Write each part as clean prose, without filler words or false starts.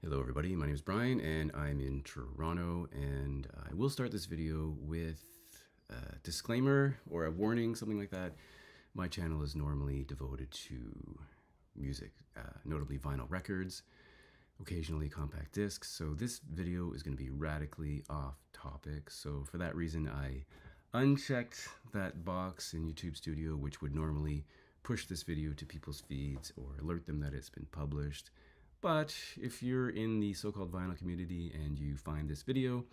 Hello everybody, my name is Brian and I'm in Toronto, and I will start this video with a disclaimer or a warning, something like that. My channel is normally devoted to music, notably vinyl records, occasionally compact discs, so this video is going to be radically off topic. So for that reason I unchecked that box in YouTube Studio which would normally push this video to people's feeds or alert them that it's been published. But if you're in the so-called vinyl community and you find this video,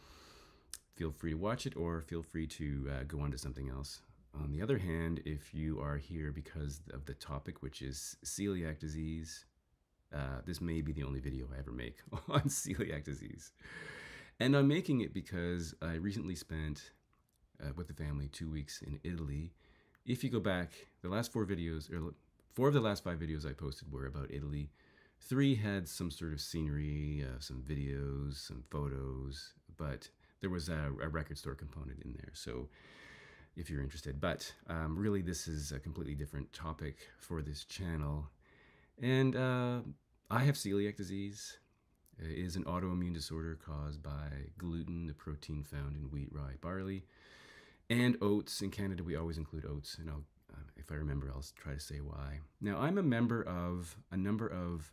feel free to watch it or feel free to go on to something else. On the other hand, if you are here because of the topic, which is celiac disease, this may be the only video I ever make on celiac disease. And I'm making it because I recently spent with the family 2 weeks in Italy. If you go back, the last 4 videos, or 4 of the last 5 videos I posted were about Italy. 3 had some sort of scenery, some videos, some photos, but there was a record store component in there, so if you're interested. But really this is a completely different topic for this channel. And I have celiac disease. It is an autoimmune disorder caused by gluten, the protein found in wheat, rye, barley, and oats. In Canada we always include oats, and if I remember I'll try to say why. Now I'm a member of a number of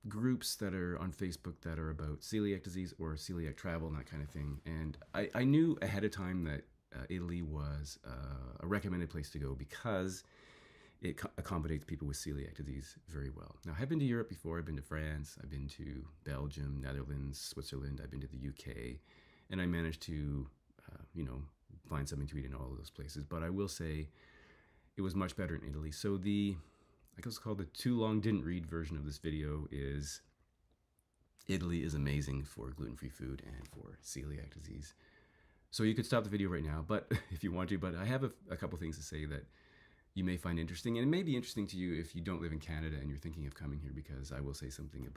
groups that are on Facebook that are about celiac disease or celiac travel and that kind of thing. And I knew ahead of time that Italy was a recommended place to go because it accommodates people with celiac disease very well. Now, I have been to Europe before. I've been to France, I've been to Belgium, Netherlands, Switzerland, I've been to the UK, and I managed to, find something to eat in all of those places. But I will say it was much better in Italy. So I guess it's called the too long didn't read version of this video is Italy is amazing for gluten-free food and for celiac disease. So you could stop the video right now, but if you want to, but I have a couple things to say that you may find interesting, and it may be interesting to you if you don't live in Canada and you're thinking of coming here, because I will say something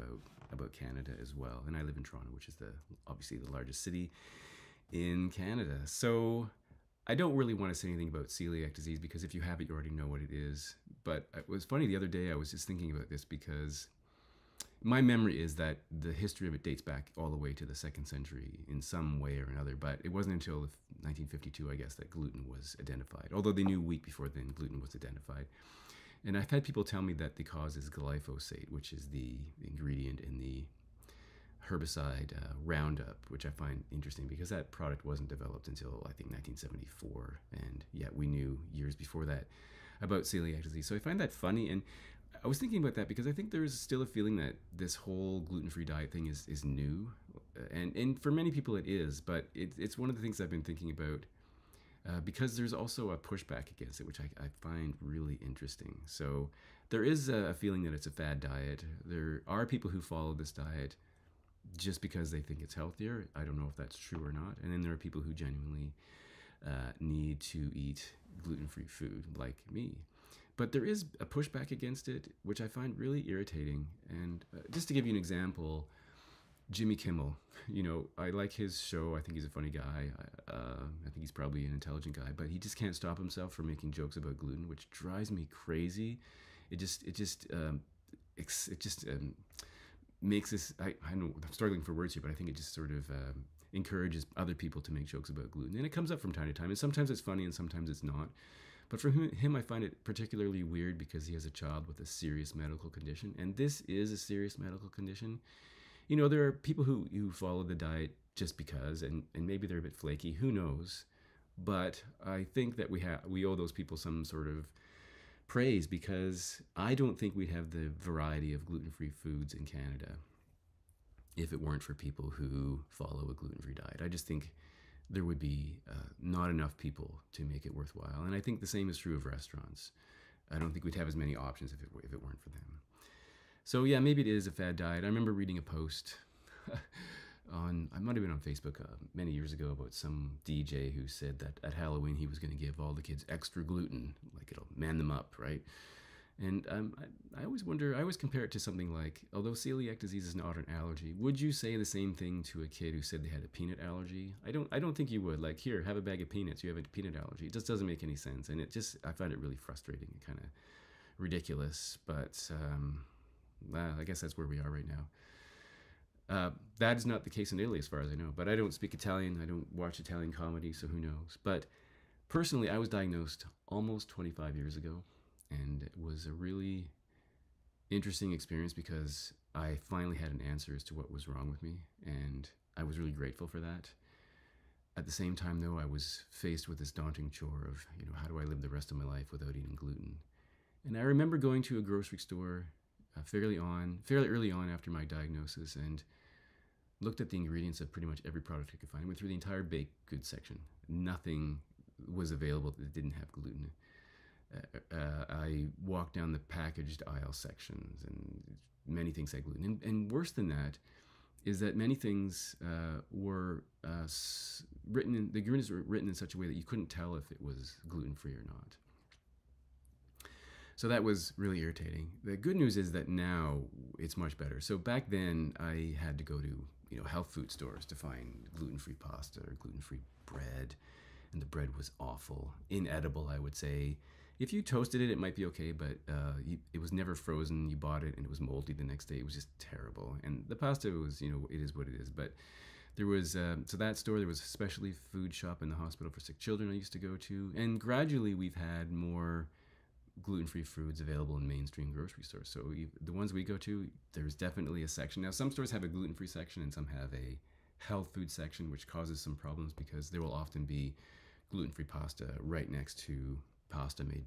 about Canada as well. And I live in Toronto, which is obviously the largest city in Canada. So I don't really want to say anything about celiac disease because if you have it, you already know what it is. But it was funny the other day, I was just thinking about this because my memory is that the history of it dates back all the way to the 2nd century in some way or another. But it wasn't until 1952, I guess, that gluten was identified. Although they knew wheat before then, gluten was identified. And I've had people tell me that the cause is glyphosate, which is the ingredient in the herbicide Roundup, which I find interesting because that product wasn't developed until I think 1974, and yet we knew years before that about celiac disease. So I find that funny, and I was thinking about that because I think there's still a feeling that this whole gluten-free diet thing is new, and for many people it is, but it's one of the things I've been thinking about because there's also a pushback against it, which I find really interesting. So there is a feeling that it's a fad diet. There are people who follow this diet just because they think it's healthier. I don't know if that's true or not. And then there are people who genuinely need to eat gluten-free food like me. But there is a pushback against it, which I find really irritating. And just to give you an example, Jimmy Kimmel, I like his show. I think he's a funny guy. I think he's probably an intelligent guy, but he just can't stop himself from making jokes about gluten, which drives me crazy. It just makes this, I know I'm struggling for words here, but I think it just sort of encourages other people to make jokes about gluten. And it comes up from time to time, and sometimes it's funny and sometimes it's not. But for him, I find it particularly weird because he has a child with a serious medical condition, and this is a serious medical condition. There are people who follow the diet just because, and maybe they're a bit flaky, who knows. But I think that we owe those people some sort of praise, because I don't think we'd have the variety of gluten-free foods in Canada if it weren't for people who follow a gluten-free diet. I just think there would be not enough people to make it worthwhile. And I think the same is true of restaurants. I don't think we'd have as many options if it weren't for them. So yeah, maybe it is a fad diet. I remember reading a post I might have been on Facebook many years ago about some DJ who said that at Halloween he was going to give all the kids extra gluten, like it'll man them up, right? And I always wonder, I always compare it to something like, although celiac disease is not an allergy, would you say the same thing to a kid who said they had a peanut allergy? I don't think you would. Like, here, have a bag of peanuts, you have a peanut allergy. It just doesn't make any sense, and I find it really frustrating and kind of ridiculous, but well, I guess that's where we are right now. That is not the case in Italy, as far as I know. But I don't speak Italian. I don't watch Italian comedy, so who knows? But personally, I was diagnosed almost 25 years ago, and it was a really interesting experience because I finally had an answer as to what was wrong with me, and I was really grateful for that. At the same time, though, I was faced with this daunting chore of, how do I live the rest of my life without eating gluten? And I remember going to a grocery store fairly early on after my diagnosis, and looked at the ingredients of pretty much every product I could find. I went through the entire baked goods section. Nothing was available that didn't have gluten. I walked down the packaged aisle sections, and many things had gluten. And worse than that is that many things were the ingredients were written in such a way that you couldn't tell if it was gluten-free or not. So that was really irritating. The good news is that now it's much better. So back then I had to go to health food stores to find gluten-free pasta or gluten-free bread, and the bread was awful, inedible, I would say. If you toasted it, it might be okay, but it was never frozen. You bought it and it was moldy the next day. It was just terrible. And the pasta was, it is what it is. But there was, so that store, there was a specialty food shop in the hospital for sick children I used to go to. And gradually we've had more gluten-free foods available in mainstream grocery stores. So the ones we go to, there's definitely a section. Now, some stores have a gluten-free section and some have a health food section, which causes some problems because there will often be gluten-free pasta right next to pasta made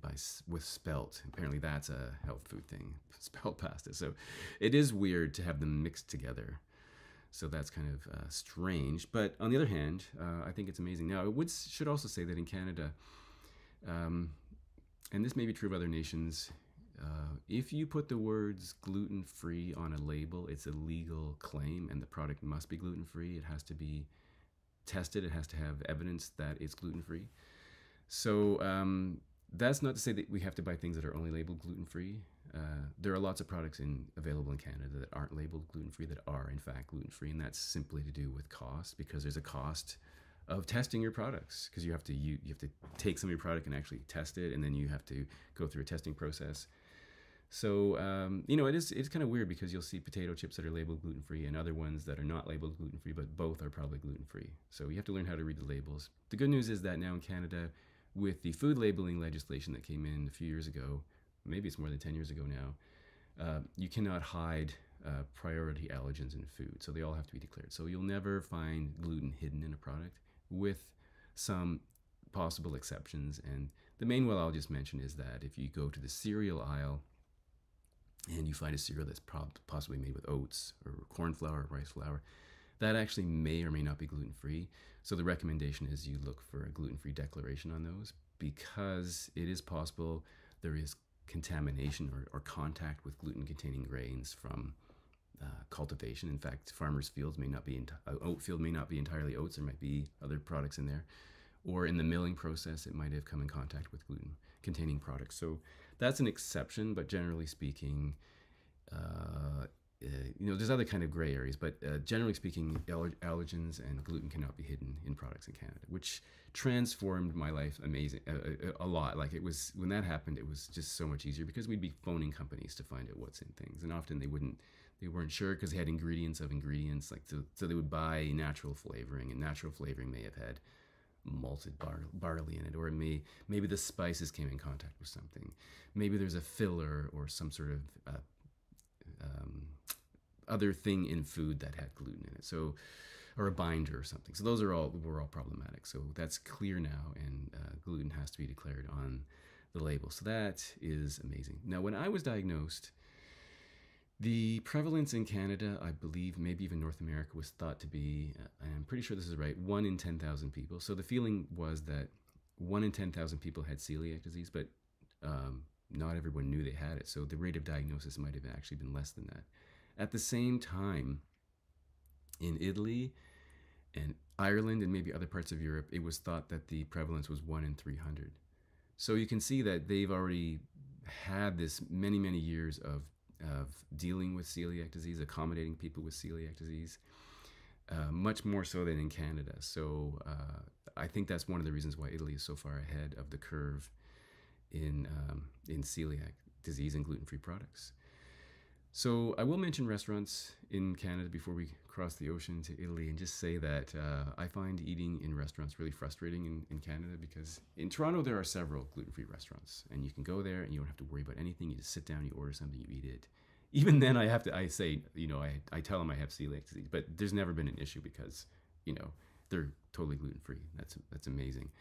with spelt. Apparently that's a health food thing, spelt pasta. So it is weird to have them mixed together. So that's kind of strange. But on the other hand, I think it's amazing. Now, should also say that in Canada, and this may be true of other nations, if you put the words gluten-free on a label, it's a legal claim and the product must be gluten-free. It has to be tested. It has to have evidence that it's gluten-free. So that's not to say that we have to buy things that are only labeled gluten-free. There are lots of products available in Canada that aren't labeled gluten-free that are in fact gluten-free, and that's simply to do with cost, because there's a cost of testing your products, because you have to take some of your product and actually test it, and then you have to go through a testing process. So it's kind of weird because you'll see potato chips that are labeled gluten-free and other ones that are not labeled gluten-free, but both are probably gluten-free. So you have to learn how to read the labels. The good news is that now in Canada, with the food labeling legislation that came in a few years ago, maybe it's more than 10 years ago now, you cannot hide priority allergens in food. So they all have to be declared. So you'll never find gluten hidden in a product, with some possible exceptions. And the main one I'll just mention is that if you go to the cereal aisle and you find a cereal that's possibly made with oats or corn flour or rice flour, that actually may or may not be gluten-free. So the recommendation is you look for a gluten-free declaration on those, because it is possible there is contamination or contact with gluten-containing grains from cultivation. In fact, farmers' fields may not be, oat field may not be entirely oats. There might be other products in there. Or in the milling process, it might have come in contact with gluten-containing products. So that's an exception, but generally speaking, there's other kind of gray areas, but generally speaking, allergens and gluten cannot be hidden in products in Canada, which transformed my life a lot. Like, it was, when that happened, it was just so much easier, because we'd be phoning companies to find out what's in things, and often they weren't sure because they had ingredients of ingredients, like so they would buy natural flavoring, and natural flavoring may have had malted barley in it, or maybe the spices came in contact with something. Maybe there's a filler or some sort of other thing in food that had gluten in it, so, or a binder or something. So those were all problematic. So that's clear now, and gluten has to be declared on the label. So that is amazing. Now, when I was diagnosed, the prevalence in Canada, I believe, maybe even North America, was thought to be, I'm pretty sure this is right, 1 in 10,000 people. So the feeling was that 1 in 10,000 people had celiac disease, but not everyone knew they had it. So the rate of diagnosis might have actually been less than that. At the same time, in Italy and Ireland and maybe other parts of Europe, it was thought that the prevalence was 1 in 300. So you can see that they've already had this many, many years of dealing with celiac disease, accommodating people with celiac disease, much more so than in Canada. So I think that's one of the reasons why Italy is so far ahead of the curve in celiac disease and gluten-free products. So I will mention restaurants in Canada before we cross the ocean to Italy, and just say that I find eating in restaurants really frustrating in Canada, because in Toronto there are several gluten-free restaurants, and you can go there and you don't have to worry about anything. You just sit down, you order something, you eat it. Even then, I say, I tell them I have celiac disease, but there's never been an issue because, they're totally gluten-free. That's amazing.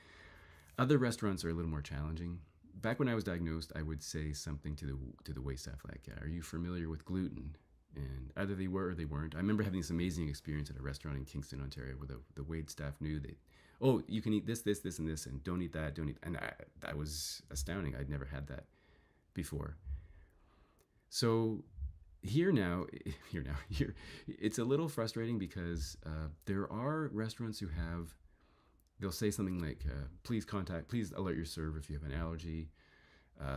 Other restaurants are a little more challenging. Back when I was diagnosed, I would say something to the waitstaff like, "Are you familiar with gluten?" And either they were or they weren't. I remember having this amazing experience at a restaurant in Kingston, Ontario, where the waitstaff knew that, "Oh, you can eat this, this, this, and this, and don't eat that, don't eat." And that was astounding. I'd never had that before. So here, it's a little frustrating because there are restaurants who have, they'll say something like, please alert your server if you have an allergy.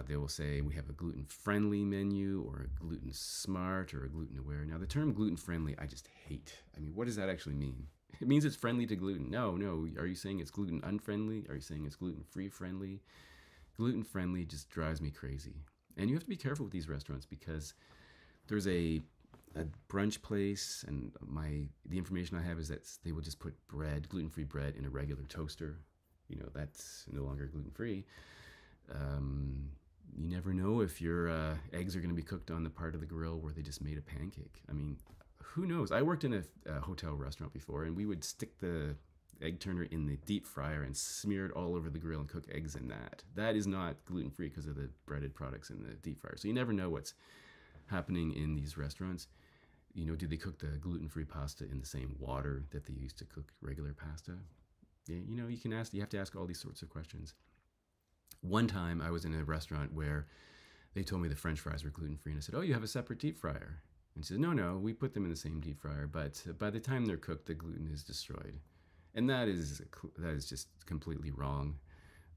They will say, we have a gluten-friendly menu, or a gluten-smart, or a gluten-aware. Now, the term gluten-friendly, I just hate. I mean, what does that actually mean? It means it's friendly to gluten. No. Are you saying it's gluten-unfriendly? Are you saying it's gluten-free friendly? Gluten-friendly just drives me crazy. And you have to be careful with these restaurants, because there's a brunch place, and the information I have is that they will just put gluten-free bread, in a regular toaster. That's no longer gluten-free. You never know if your eggs are going to be cooked on the part of the grill where they just made a pancake. I mean, who knows? I worked in a hotel restaurant before, and we would stick the egg turner in the deep fryer and smear it all over the grill and cook eggs in that. That is not gluten-free because of the breaded products in the deep fryer. So you never know what's happening in these restaurants. Do they cook the gluten-free pasta in the same water that they use to cook regular pasta? Yeah, you have to ask all these sorts of questions. One time I was in a restaurant where they told me the French fries were gluten-free, and I said, "Oh, you have a separate deep fryer?" And she said, No, we put them in the same deep fryer, but by the time they're cooked, the gluten is destroyed." And that is just completely wrong.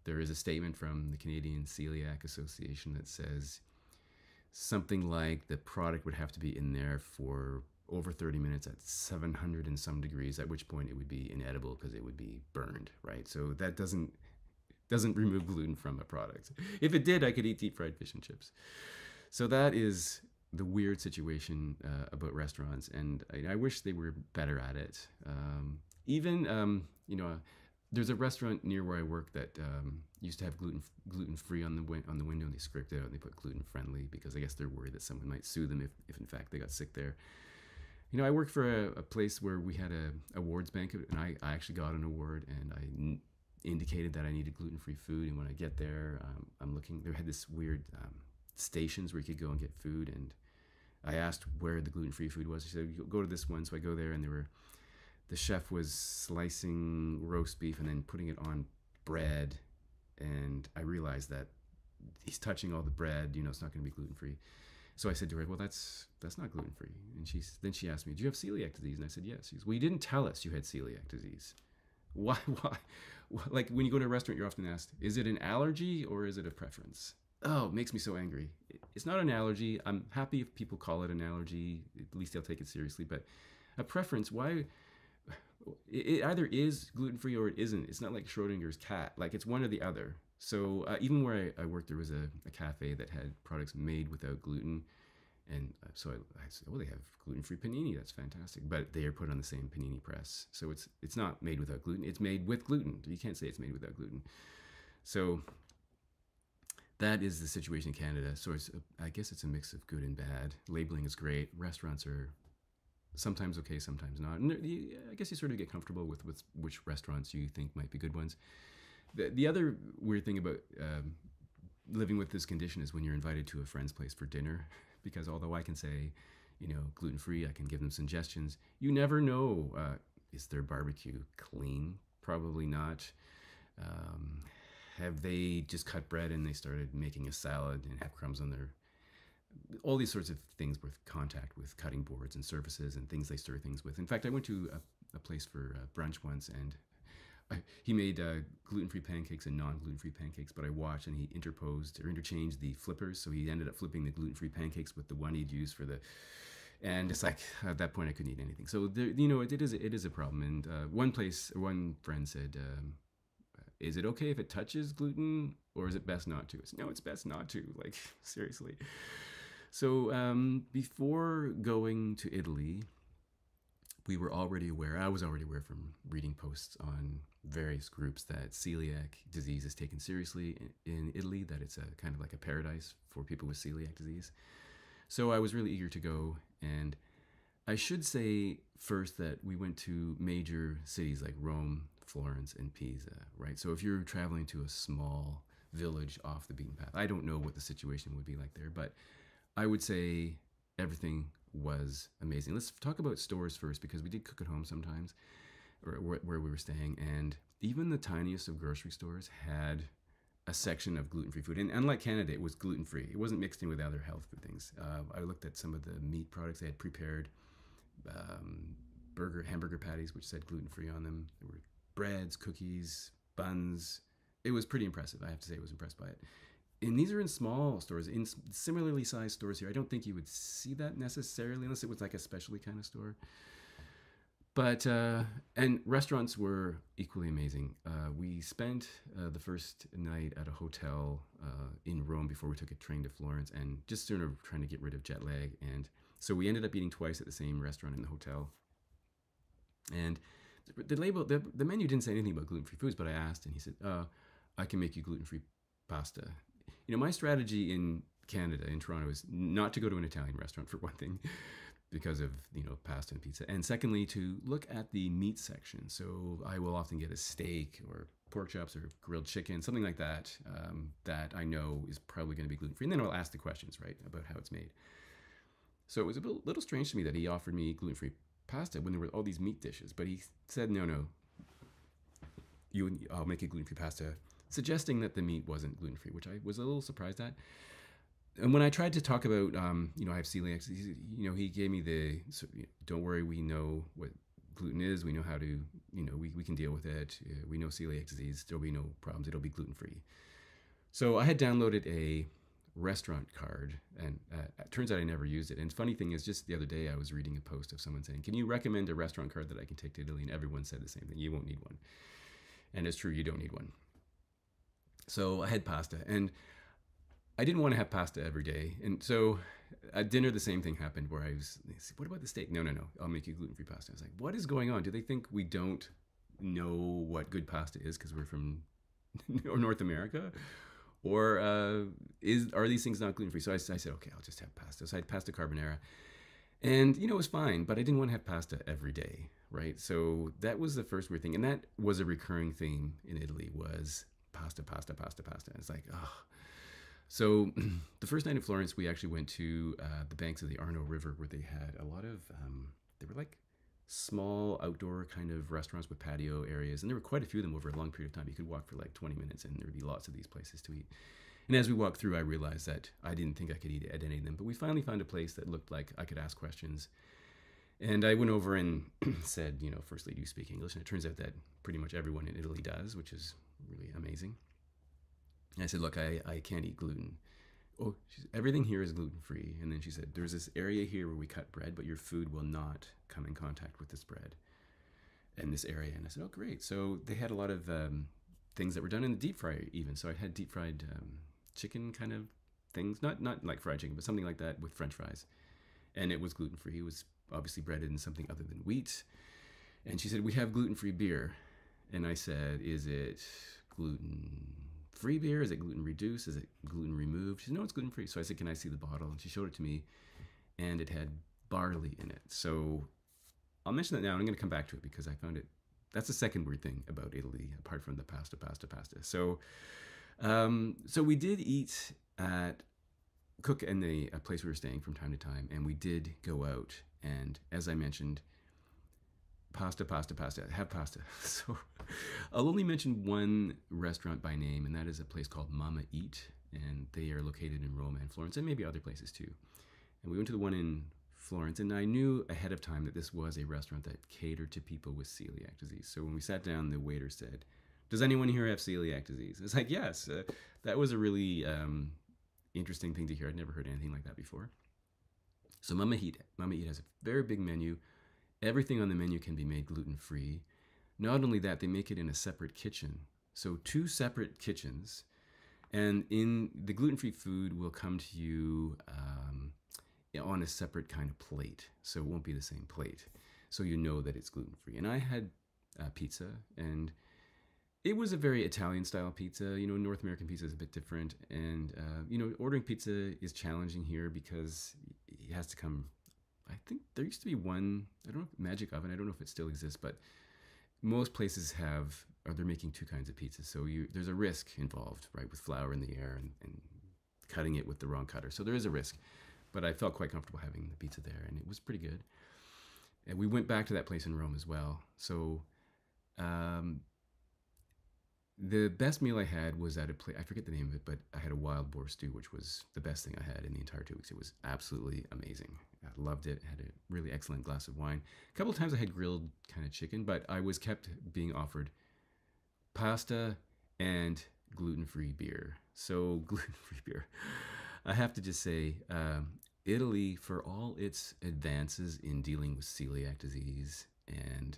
There is a statement from the Canadian Celiac Association that says something like the product would have to be in there for over 30 minutes at 700 and some degrees, at which point it would be inedible because it would be burned, right? So that doesn't remove gluten from a product. If it did, I could eat deep fried fish and chips. So that is the weird situation about restaurants, and I wish they were better at it. There's a restaurant near where I work that used to have gluten-free on the window, and they script it out and they put gluten-friendly because I guess they're worried that someone might sue them if in fact they got sick there. I worked for a place where we had a awards banquet, and I actually got an award, and I indicated that I needed gluten-free food. And when I get there, I'm looking. They had this weird stations where you could go and get food, and I asked where the gluten-free food was. He said, "Go to this one." So I go there, and the chef was slicing roast beef and then putting it on bread, and I realized that he's touching all the bread. It's not going to be gluten-free. So I said to her, "Well, that's not gluten-free." And then she asked me, "Do you have celiac disease?" And I said, "Yes." She goes, "Well, you didn't tell us you had celiac disease. Why? Like, when you go to a restaurant, you're often asked, is it an allergy or is it a preference?" Oh, it makes me so angry. It's not an allergy. I'm happy if people call it an allergy. At least they'll take it seriously. But a preference, why? It either is gluten-free or it isn't. It's not like Schrodinger's cat. Like, it's one or the other. So even where I worked, there was a cafe that had products made without gluten. And so I said, "Oh, they have gluten-free panini. That's fantastic." But they are put on the same panini press. So it's not made without gluten. It's made with gluten. You can't say it's made without gluten. So that is the situation in Canada. So I guess it's a mix of good and bad. Labeling is great. Restaurants are sometimes okay, sometimes not. And I guess you sort of get comfortable with which restaurants you think might be good ones. The other weird thing about living with this condition is when you're invited to a friend's place for dinner, because although I can say, gluten-free, I can give them suggestions, you never know, is their barbecue clean? Probably not. Have they just cut bread and they started making a salad and have crumbs on their... All these sorts of things with contact with cutting boards and surfaces and things they stir things with. In fact, I went to a place for brunch once, and he made gluten-free pancakes and non-gluten-free pancakes, but I watched and he interchanged the flippers, so he ended up flipping the gluten-free pancakes with the one he'd used for the... And it's like, at that point I couldn't eat anything. So there, it is a problem. And one friend said, "Is it okay if it touches gluten, or is it best not to?" I said, "No, it's best not to." Like, seriously. So before going to Italy, I was already aware from reading posts on various groups that celiac disease is taken seriously in Italy, that it's a kind of like a paradise for people with celiac disease. So I was really eager to go. And I should say first that we went to major cities like Rome, Florence, and Pisa, right? So if you're traveling to a small village off the beaten path, I don't know what the situation would be like there, but I would say everything was amazing. Let's talk about stores first, because we did cook at home sometimes, or where we were staying, and even the tiniest of grocery stores had a section of gluten-free food. And unlike Canada, it was gluten-free. It wasn't mixed in with other health food things. I looked at some of the meat products. They had prepared hamburger patties, which said gluten-free on them. There were breads, cookies, buns. It was pretty impressive. I have to say I was impressed by it. And these are in small stores, in similarly sized stores here. I don't think you would see that necessarily unless it was like a specialty kind of store. But, and restaurants were equally amazing. We spent the first night at a hotel in Rome before we took a train to Florence, and just sort of trying to get rid of jet lag. And so we ended up eating twice at the same restaurant in the hotel. And the menu didn't say anything about gluten-free foods, but I asked, and he said, I can make you gluten-free pasta. You know, my strategy in Canada, in Toronto, is not to go to an Italian restaurant, for one thing, because of, you know, pasta and pizza. And secondly, to look at the meat section. So I will often get a steak or pork chops or grilled chicken, something like that, that I know is probably going to be gluten-free. And then I'll ask the questions, right, about how it's made. So it was a little strange to me that he offered me gluten-free pasta when there were all these meat dishes. But he said, no, I'll make you gluten-free pasta, suggesting that the meat wasn't gluten-free, which I was a little surprised at. And when I tried to talk about, you know, I have celiac, he gave me don't worry, we know what gluten is. We know how to, you know, we can deal with it. We know celiac disease. There'll be no problems. It'll be gluten-free. So I had downloaded a restaurant card, and it turns out I never used it. And the funny thing is, just the other day I was reading a post of someone saying, can you recommend a restaurant card that I can take to Italy? And everyone said the same thing. You won't need one. And it's true, you don't need one. So I had pasta, and I didn't want to have pasta every day. And so at dinner, the same thing happened, where I said, what about the steak? No, I'll make you gluten-free pasta. I was like, what is going on? Do they think we don't know what good pasta is because we're from North America? Or are these things not gluten-free? So I said, okay, I'll just have pasta. So I had pasta carbonara. And, you know, it was fine, but I didn't want to have pasta every day, right? So that was the first weird thing. And that was a recurring theme in Italy, was pasta. It's like, oh. So the first night in Florence, we actually went to the banks of the Arno River, where they had a lot of, they were like small outdoor kind of restaurants with patio areas. And there were quite a few of them over a long period of time. You could walk for like 20 minutes and there would be lots of these places to eat. And as we walked through, I realized that I didn't think I could eat at any of them. But we finally found a place that looked like I could ask questions. And I went over and said, you know, firstly, do you speak English? And it turns out that pretty much everyone in Italy does, which is really amazing. And I said, look, I can't eat gluten. Oh, everything here is gluten-free. And then she said, there's this area here where we cut bread, but your food will not come in contact with this bread in this area. And I said, oh, great. So they had a lot of things that were done in the deep fryer even. So I had deep fried chicken kind of things, not like fried chicken, but something like that with French fries. And it was gluten-free. It was obviously breaded in something other than wheat. And she said, we have gluten-free beer. And I said, is it gluten-free beer? Is it gluten-reduced? Is it gluten-removed? She said, no, it's gluten-free. So I said, can I see the bottle? And she showed it to me, and it had barley in it. So I'll mention that now, and I'm going to come back to it because I found it. That's the second weird thing about Italy, apart from the pasta. So, so we did cook in a place we were staying from time to time, and we did go out. And as I mentioned, pasta, have pasta. So I'll only mention one restaurant by name, and that is a place called Mama Eat, and they are located in Rome and Florence, and maybe other places too. And we went to the one in Florence, and I knew ahead of time that this was a restaurant that catered to people with celiac disease. So when we sat down, the waiter said, does anyone here have celiac disease? It's like, yes. That was a really interesting thing to hear. I'd never heard anything like that before. So Mama Eat has a very big menu. Everything on the menu can be made gluten-free. Not only that, they make it in a separate kitchen. So 2 separate kitchens. And in the gluten-free food will come to you on a separate kind of plate, so it won't be the same plate, so you know that it's gluten-free. And I had pizza, and it was a very Italian style pizza. You know, North American pizza is a bit different, and you know, ordering pizza is challenging here because it has to come. I think there used to be one, I don't know, Magic Oven. I don't know if it still exists, but most places have, or they're making two kinds of pizzas. So there's a risk involved, right, with flour in the air and cutting it with the wrong cutter. So there is a risk, but I felt quite comfortable having the pizza there, and it was pretty good. And we went back to that place in Rome as well. So the best meal I had was at a place, I forget the name of it, but I had a wild boar stew, which was the best thing I had in the entire 2 weeks. It was absolutely amazing. I loved it. Had a really excellent glass of wine. A couple of times I had grilled kind of chicken, but I was kept being offered pasta and gluten-free beer. So gluten-free beer. I have to just say, Italy, for all its advances in dealing with celiac disease and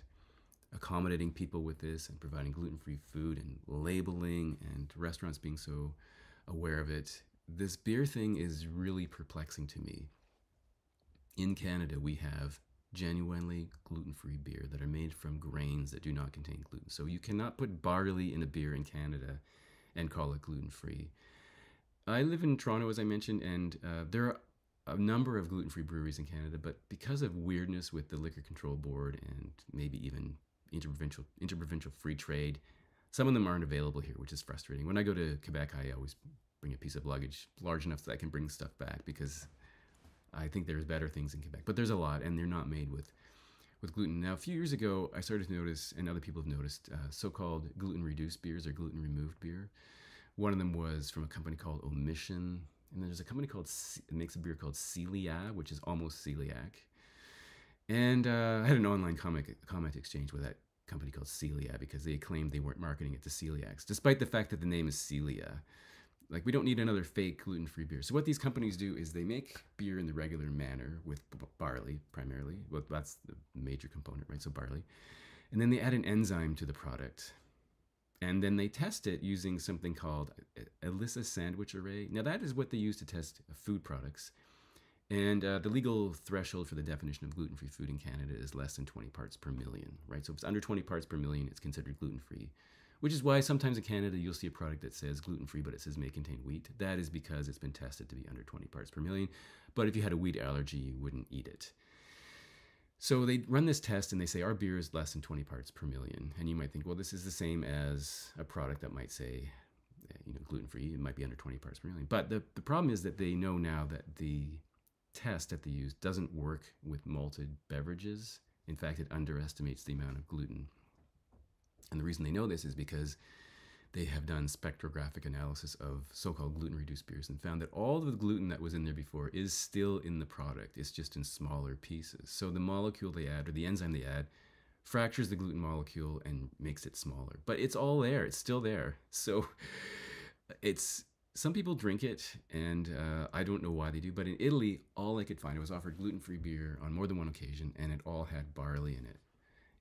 accommodating people with this and providing gluten-free food and labeling and restaurants being so aware of it, this beer thing is really perplexing to me. In Canada, we have genuinely gluten-free beer that are made from grains that do not contain gluten. So you cannot put barley in a beer in Canada and call it gluten-free. I live in Toronto, as I mentioned, and there are a number of gluten-free breweries in Canada, but because of weirdness with the Liquor Control Board and maybe even interprovincial free trade, some of them aren't available here, which is frustrating. When I go to Quebec, I always bring a piece of luggage large enough that I can bring stuff back because I think there's better things in Quebec, but there's a lot, and they're not made with gluten. Now, a few years ago, I started to notice, and other people have noticed, so-called gluten-reduced beers or gluten-removed beer. One of them was from a company called Omission, and there's a company that makes a beer called Celiac, which is almost celiac. And I had an online comment exchange with that company called Celiac because they claimed they weren't marketing it to celiacs, despite the fact that the name is Celia. Like, we don't need another fake gluten-free beer. So what these companies do is they make beer in the regular manner with barley, primarily. Well, that's the major component, right? So barley. And then they add an enzyme to the product. And then they test it using something called ELISA sandwich array. Now, that is what they use to test food products. And the legal threshold for the definition of gluten-free food in Canada is less than 20 parts per million, right? So if it's under 20 parts per million, it's considered gluten-free, which is why sometimes in Canada, you'll see a product that says gluten-free, but it says may contain wheat. That is because it's been tested to be under 20 parts per million. But if you had a wheat allergy, you wouldn't eat it. So they run this test and they say our beer is less than 20 parts per million. And you might think, well, this is the same as a product that might say, you know, gluten-free. It might be under 20 parts per million. But the problem is that they know now that the test that they use doesn't work with malted beverages. In fact, it underestimates the amount of gluten. And the reason they know this is because they have done spectrographic analysis of so-called gluten-reduced beers and found that all of the gluten that was in there before is still in the product. It's just in smaller pieces. So the molecule they add, or the enzyme they add, fractures the gluten molecule and makes it smaller. But it's all there. It's still there. So some people drink it, and I don't know why they do. But in Italy, all I could find, I was offered gluten-free beer on more than one occasion, and it all had barley in it.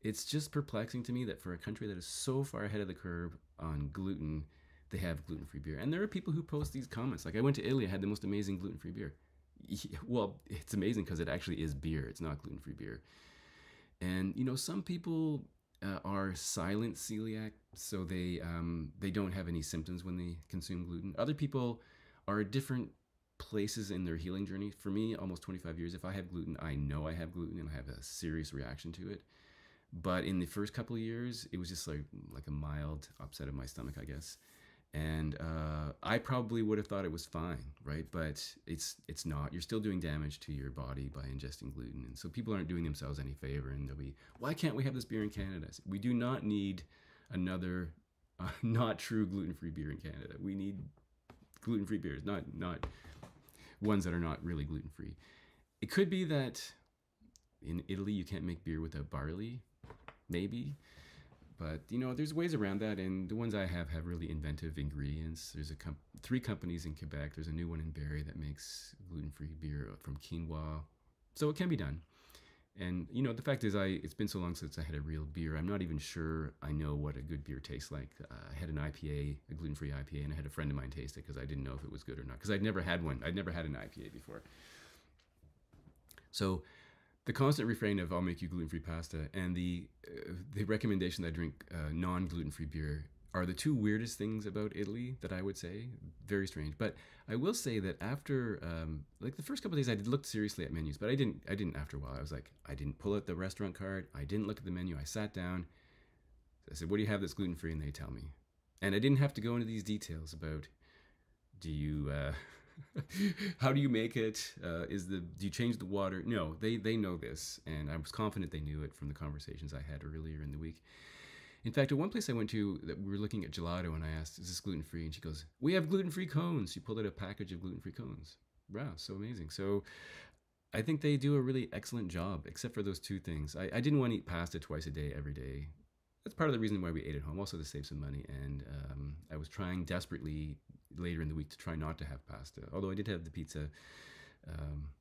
It's just perplexing to me that for a country that is so far ahead of the curve on gluten, they have gluten-free beer. And there are people who post these comments. Like, I went to Italy, I had the most amazing gluten-free beer. Well, it's amazing because it actually is beer. It's not gluten-free beer. And, you know, some people are silent celiac, so they don't have any symptoms when they consume gluten. Other people are at different places in their healing journey. For me, almost 25 years, if I have gluten, I know I have gluten and I have a serious reaction to it. But in the first couple of years, it was just like a mild upset of my stomach, I guess. And I probably would have thought it was fine, right? But it's not. You're still doing damage to your body by ingesting gluten. And so people aren't doing themselves any favor. And they'll be, why can't we have this beer in Canada? We do not need another not true gluten-free beer in Canada. We need gluten-free beers, not ones that are not really gluten-free. It could be that in Italy you can't make beer without barley. Maybe, but you know, there's ways around that, and the ones I have really inventive ingredients. There's 3 companies in Quebec. There's a new one in Barrie that makes gluten-free beer from quinoa, so it can be done. And you know, the fact is, it's been so long since I had a real beer. I'm not even sure I know what a good beer tastes like. I had an IPA, a gluten-free IPA, and I had a friend of mine taste it because I didn't know if it was good or not, because I'd never had one. I'd never had an IPA before. So the constant refrain of "I'll make you gluten-free pasta" and the recommendation that I drink non-gluten-free beer are the two weirdest things about Italy that I would say. Very strange. But I will say that after like the first couple of days, I did look seriously at menus, but I didn't. I didn't after a while. I was like, I didn't pull out the restaurant card. I didn't look at the menu. I sat down. I said, "What do you have that's gluten-free?" And they tell me. And I didn't have to go into these details about do you how do you make it? Do you change the water? No, they know this, and I was confident they knew it from the conversations I had earlier in the week. In fact, at one place I went to, that we were looking at gelato, and I asked, "Is this gluten free?" And she goes, "We have gluten free cones." She pulled out a package of gluten free cones. Wow, so amazing. So I think they do a really excellent job, except for those two things. I didn't want to eat pasta twice a day every day. That's part of the reason why we ate at home, also to save some money. And I was trying desperately later in the week to try not to have pasta, although I did have the pizza.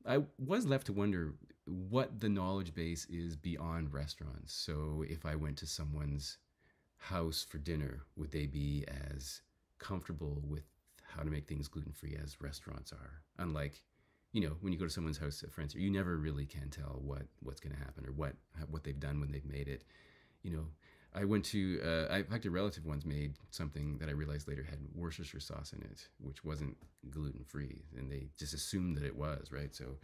I was left to wonder what the knowledge base is beyond restaurants. So if I went to someone's house for dinner, would they be as comfortable with how to make things gluten-free as restaurants are? Unlike, when you go to someone's house at friends, you never really can tell what's going to happen or what they've done when they've made it. I went to, in fact, a relative once made something that I realized later had Worcestershire sauce in it, which wasn't gluten-free, and they just assumed that it was, right? So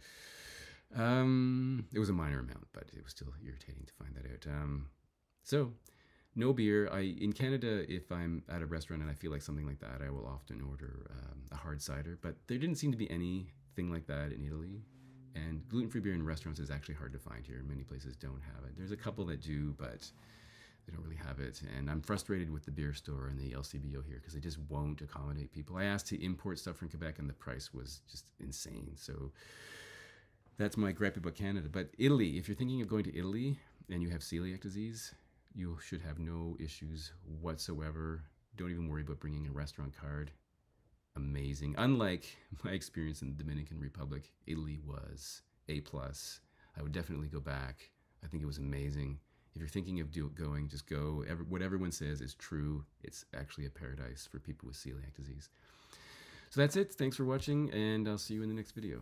it was a minor amount, but it was still irritating to find that out. So no beer. In Canada, if I'm at a restaurant and I feel like something like that, I will often order a hard cider, but there didn't seem to be anything like that in Italy. And gluten-free beer in restaurants is actually hard to find here. Many places don't have it. There's a couple that do, but they don't really have it. And I'm frustrated with the beer store and the LCBO here because they just won't accommodate people. I asked to import stuff from Quebec and the price was just insane. So that's my gripe about Canada. But Italy, if you're thinking of going to Italy and you have celiac disease, you should have no issues whatsoever. Don't even worry about bringing a restaurant card. Amazing. Unlike my experience in the Dominican Republic, Italy was A+. I would definitely go back. I think it was amazing. If you're thinking of going, just go. What everyone says is true. It's actually a paradise for people with celiac disease. So that's it. Thanks for watching, and I'll see you in the next video.